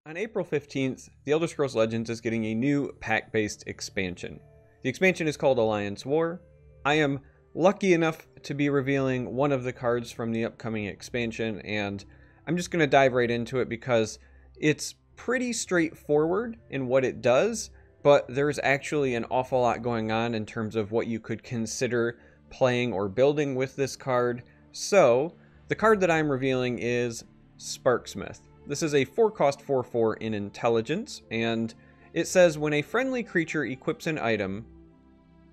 On April 15th, The Elder Scrolls Legends is getting a new pack-based expansion. The expansion is called Alliance War. I am lucky enough to be revealing one of the cards from the upcoming expansion, and I'm just going to dive right into it because it's pretty straightforward in what it does, but there's actually an awful lot going on in terms of what you could consider playing or building with this card. So, the card that I'm revealing is Sparksmith. This is a 4-cost 4/4 in intelligence, and it says when a friendly creature equips an item,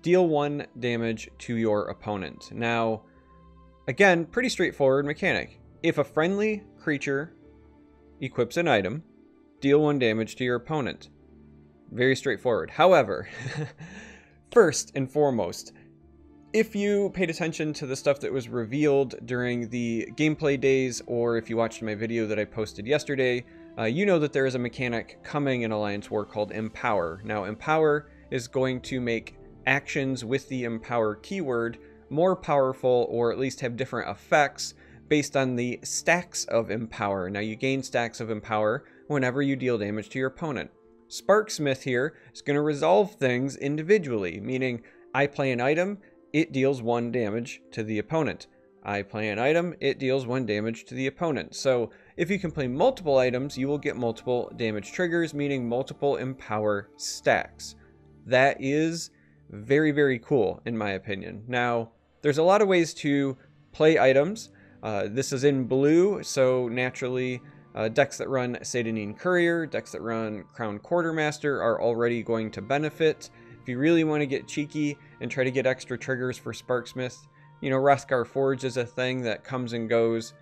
deal 1 damage to your opponent. Now, again, pretty straightforward mechanic. If a friendly creature equips an item, deal 1 damage to your opponent. Very straightforward. However, first and foremost, if you paid attention to the stuff that was revealed during the gameplay days, or if you watched my video that I posted yesterday, you know that there is a mechanic coming in Alliance War called Empower. Now, Empower is going to make actions with the Empower keyword more powerful, or at least have different effects based on the stacks of Empower. Now, you gain stacks of Empower whenever you deal damage to your opponent. Sparksmith here is going to resolve things individually, meaning I play an item, it deals 1 damage to the opponent. I play an item, it deals 1 damage to the opponent. So if you can play multiple items, you will get multiple damage triggers, meaning multiple Empower stacks. That is very, very cool, in my opinion. Now, there's a lot of ways to play items. This is in blue, so naturally, decks that run Satanine Courier, decks that run Crown Quartermaster are already going to benefit. If you really want to get cheeky and try to get extra triggers for Sparksmith, you know, Rathgar Forge is a thing that comes and goes.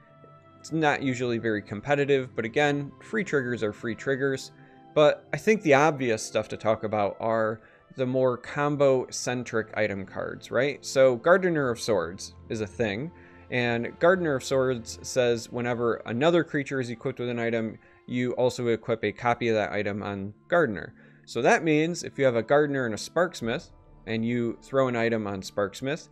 It's not usually very competitive, but again, free triggers are free triggers. But I think the obvious stuff to talk about are the more combo-centric item cards, right? So Gardener of Swords is a thing, and Gardener of Swords says whenever another creature is equipped with an item, you also equip a copy of that item on Gardener. So that means if you have a Gardener and a Sparksmith, and you throw an item on Sparksmith,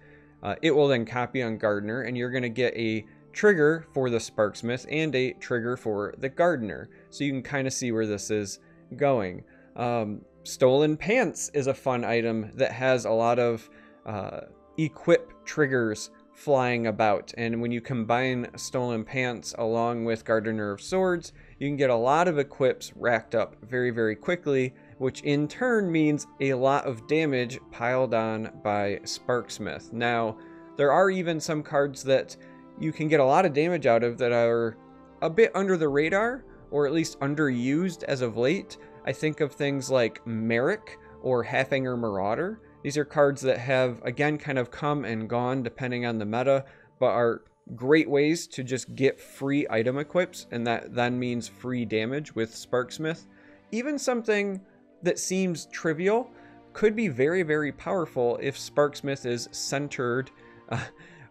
it will then copy on Gardener, and you're going to get a trigger for the Sparksmith and a trigger for the Gardener. So you can kind of see where this is going. Stolen Pants is a fun item that has a lot of equip triggers flying about, and when you combine Stolen Pants along with Gardener of Swords, you can get a lot of equips racked up very, very quickly, which in turn means a lot of damage piled on by Sparksmith. Now, there are even some cards that you can get a lot of damage out of that are a bit under the radar, or at least underused as of late. I think of things like Merrick or Halfanger Marauder. These are cards that have, again, kind of come and gone depending on the meta, but are great ways to just get free item equips, and that then means free damage with Sparksmith. Even something that seems trivial could be very, very powerful if Sparksmith is centered,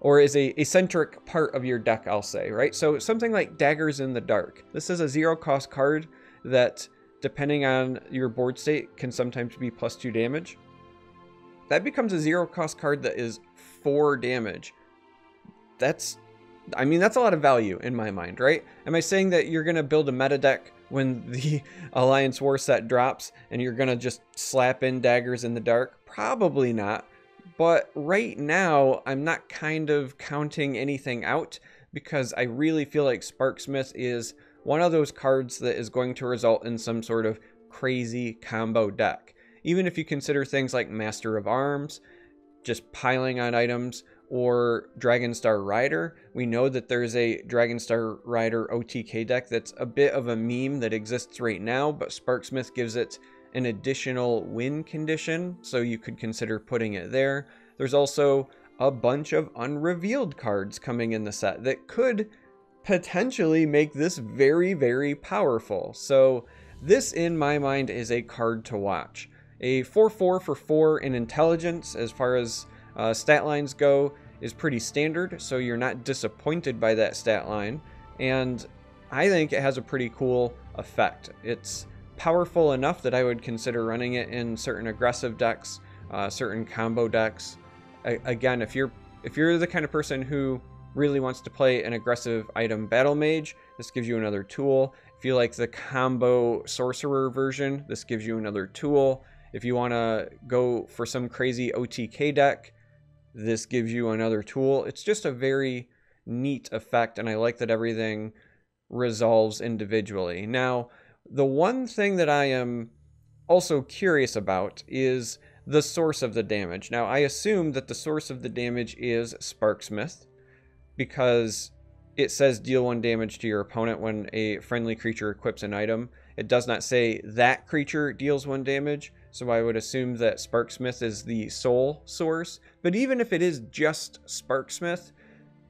or is a centric part of your deck, I'll say, right? So something like Daggers in the Dark. This is a 0-cost card that, depending on your board state, can sometimes be +2 damage. That becomes a 0-cost card that is 4 damage. That's a lot of value in my mind, right? Am I saying that you're going to build a meta deck when the Alliance War set drops and you're going to just slap in Daggers in the Dark? Probably not. But right now, I'm not kind of counting anything out, because I really feel like Sparksmith is one of those cards that is going to result in some sort of crazy combo deck. Even if you consider things like Master of Arms, just piling on items, or Dragonstar Rider, we know that there's a Dragonstar Rider OTK deck that's a bit of a meme that exists right now, but Sparksmith gives it an additional win condition, so you could consider putting it there. There's also a bunch of unrevealed cards coming in the set that could potentially make this very, very powerful. So this, in my mind, is a card to watch. A 4/4 for 4 in intelligence, as far as stat lines go, is pretty standard, so you're not disappointed by that stat line, and I think it has a pretty cool effect. It's powerful enough that I would consider running it in certain aggressive decks, certain combo decks. Again, if you're the kind of person who really wants to play an aggressive item battle mage, this gives you another tool. If If you like the combo sorcerer version, this gives you another tool. If you want to go for some crazy OTK deck, this gives you another tool. It's just a very neat effect, and I like that everything resolves individually. Now, the one thing that I am also curious about is the source of the damage. Now, I assume that the source of the damage is Sparksmith, because it says deal 1 damage to your opponent when a friendly creature equips an item. It does not say that creature deals 1 damage, so I would assume that Sparksmith is the sole source. But even if it is just Sparksmith,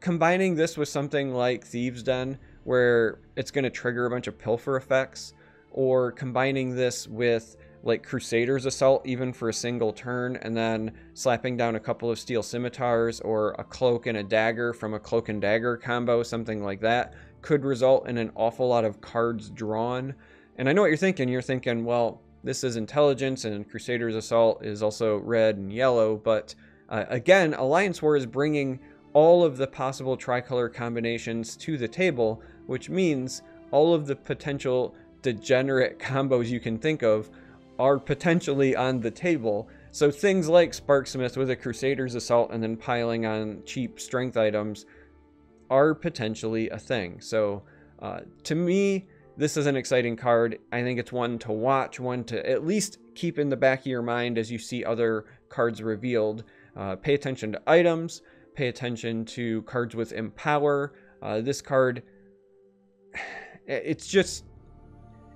combining this with something like Thieves' Den, where it's going to trigger a bunch of pilfer effects, or combining this with like Crusader's Assault even for a single turn, and then slapping down a couple of Steel Scimitars or a Cloak and a Dagger from a Cloak and Dagger combo, something like that, could result in an awful lot of cards drawn. And I know what you're thinking. You're thinking, well, this is Intelligence, and Crusader's Assault is also red and yellow, but again, Alliance War is bringing all of the possible tricolor combinations to the table, which means all of the potential degenerate combos you can think of are potentially on the table. So things like Sparksmith with a Crusader's Assault and then piling on cheap strength items are potentially a thing. So to me, this is an exciting card. I think it's one to watch, one to at least keep in the back of your mind as you see other cards revealed. Pay attention to items, pay attention to cards with Empower. This card,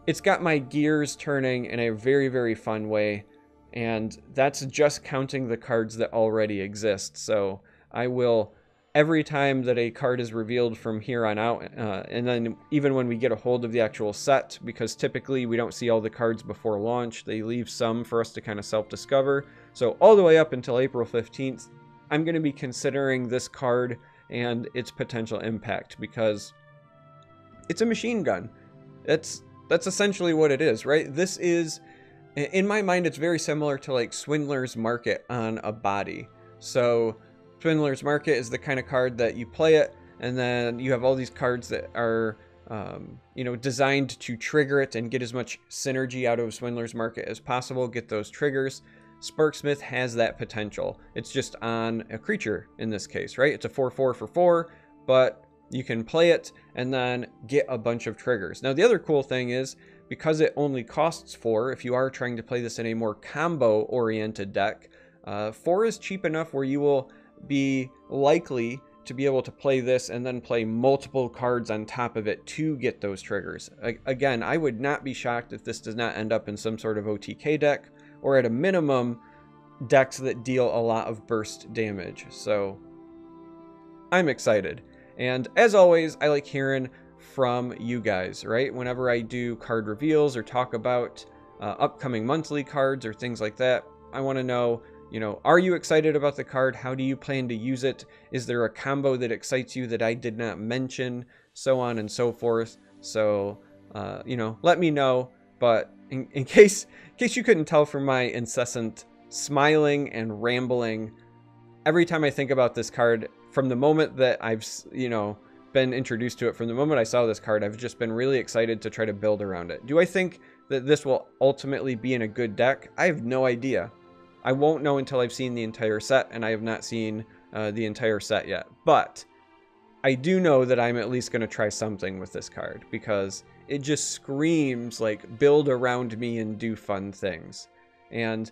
it's got my gears turning in a very, very fun way, and that's just counting the cards that already exist. So I will, every time that a card is revealed from here on out, and then even when we get a hold of the actual set, because typically we don't see all the cards before launch, they leave some for us to kind of self-discover. So all the way up until April 15th, I'm going to be considering this card and its potential impact, because it's a machine gun. That's essentially what it is, right? This is, in my mind, it's very similar to like Swindler's Market on a body. So Swindler's Market is the kind of card that you play it, and then you have all these cards that are, designed to trigger it and get as much synergy out of Swindler's Market as possible, get those triggers. Sparksmith has that potential. It's just on a creature in this case, right? It's a 4/4 for 4, but you can play it and then get a bunch of triggers. Now, the other cool thing is, because it only costs 4, if you are trying to play this in a more combo-oriented deck, 4 is cheap enough where you will be likely to be able to play this and then play multiple cards on top of it to get those triggers. Again, I would not be shocked if this does not end up in some sort of OTK deck, or at a minimum, decks that deal a lot of burst damage. So I'm excited. And as always, I like hearing from you guys, right? Whenever I do card reveals or talk about upcoming monthly cards or things like that, I want to know, are you excited about the card? How do you plan to use it? Is there a combo that excites you that I did not mention? So on and so forth. So, let me know. But in case you couldn't tell from my incessant smiling and rambling, every time I think about this card, from the moment that I've, been introduced to it, from the moment I saw this card, I've just been really excited to try to build around it. Do I think that this will ultimately be in a good deck? I have no idea. I won't know until I've seen the entire set, and I have not seen the entire set yet. But I do know that I'm at least going to try something with this card, because it just screams like build around me and do fun things. And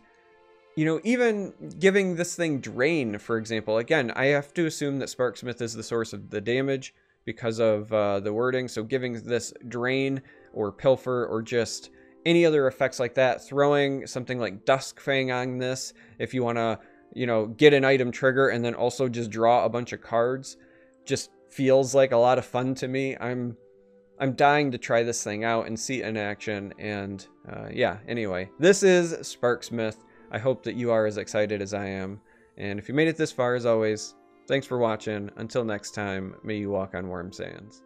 even giving this thing Drain, for example, again, I have to assume that Sparksmith is the source of the damage because of the wording. So giving this Drain or Pilfer or just any other effects like that, throwing something like Duskfang on this, if you want to, get an item trigger and then also just draw a bunch of cards, just feels like a lot of fun to me. I'm dying to try this thing out and see it in action. And yeah, anyway, this is Sparksmith. I hope that you are as excited as I am. And if you made it this far, as always, thanks for watching. Until next time, may you walk on warm sands.